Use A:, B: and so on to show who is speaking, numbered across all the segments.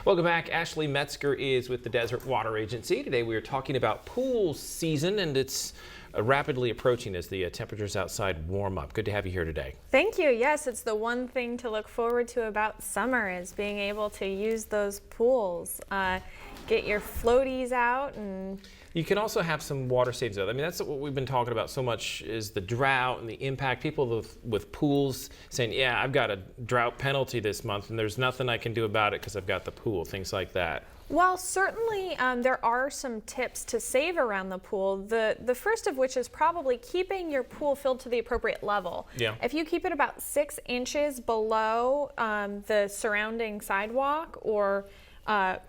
A: Welcome back. Ashley Metzger is with the Desert Water Agency. Today we are talking about pool season, and it's rapidly approaching as the temperatures outside warm up. Good to have you here today.
B: Thank you. Yes, it's the one thing to look forward to about summer is being able to use those pools. Get your floaties out and...
A: You can also have some water savings. I mean, that's what we've been talking about so much is the drought and the impact. People with pools saying, yeah, I've got a drought penalty this month and there's nothing I can do about it because I've got the pool, things like that.
B: Well, certainly there are some tips to save around the pool. The first of which is probably keeping your pool filled to the appropriate level.
A: Yeah.
B: If you keep it about 6 inches below the surrounding sidewalk or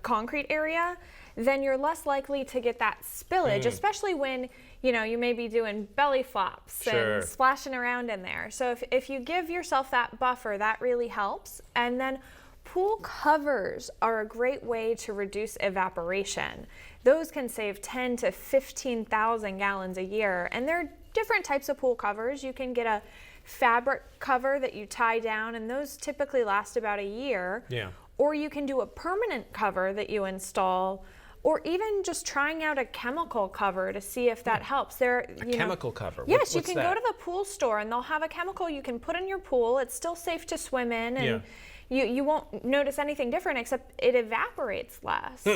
B: concrete area, then you're less likely to get that spillage, especially when you may be doing belly flops and splashing around in there. So if you give yourself that buffer, that really helps. And then pool covers are a great way to reduce evaporation. Those can save 10 to 15,000 gallons a year. And there are different types of pool covers. You can get a fabric cover that you tie down, and those typically last about a year.
A: Yeah.
B: Or you can do a permanent cover that you install, or even just trying out a chemical cover to see if that helps.
A: A chemical cover?
B: Yes,
A: what's
B: you can
A: that?
B: go to the pool store and they'll have a chemical you can put in your pool. It's still safe to swim in, and you won't notice anything different except it evaporates less.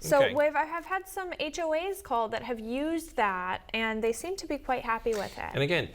B: So I have had some HOAs called that have used that, and they seem to be quite happy with it.
A: And again,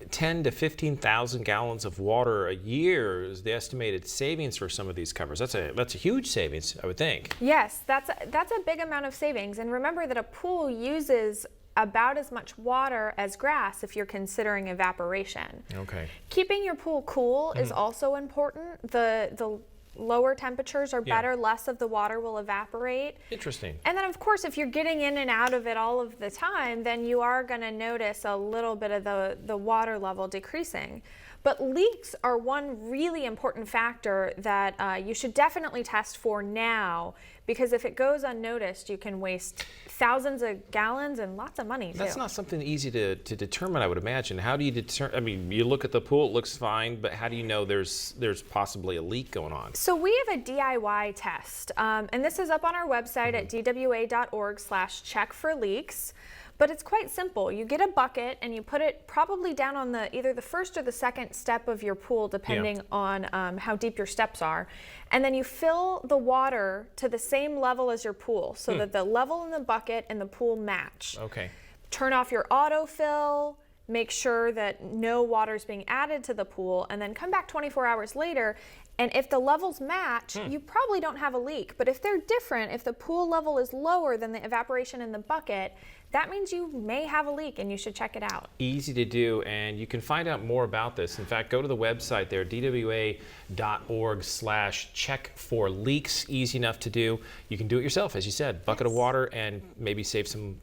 A: 10 to 15,000 gallons of water a year is the estimated savings for some of these covers. That's a huge savings, I would think.
B: Yes, that's a big amount of savings. And remember that a pool uses about as much water as grass if you're considering evaporation.
A: Okay.
B: Keeping your pool cool is also important. The lower temperatures are better, less of the water will evaporate.
A: Interesting.
B: And then of course, if you're getting in and out of it all of the time, then you are going to notice a little bit of the water level decreasing. But leaks are one really important factor that you should definitely test for now, because if it goes unnoticed, you can waste thousands of gallons and lots of money too.
A: That's not something easy to determine, I would imagine. How do you determine? I mean, you look at the pool, it looks fine, but how do you know there's possibly a leak going on?
B: So we have a DIY test, and this is up on our website at dwa.org/check-for-leaks. But it's quite simple. You get a bucket and you put it probably down on either the first or the second step of your pool, depending on how deep your steps are. And then you fill the water to the same level as your pool so that the level in the bucket and the pool match.
A: Okay.
B: Turn off your autofill, make sure that no water is being added to the pool, and then come back 24 hours later. And if the levels match, you probably don't have a leak. But if they're different, if the pool level is lower than the evaporation in the bucket, that means you may have a leak and you should check it out.
A: Easy to do, and you can find out more about this. In fact, go to the website there, dwa.org/check-for-leaks. Easy enough to do. You can do it yourself, as you said. Bucket of water, and maybe save some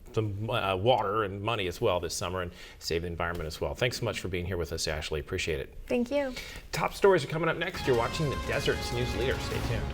A: water and money as well this summer, and save the environment as well. Thanks so much for being here with us, Ashley. Appreciate it.
B: Thank you.
A: Top stories are coming up next. You're watching the Desert's News Leader. Stay tuned.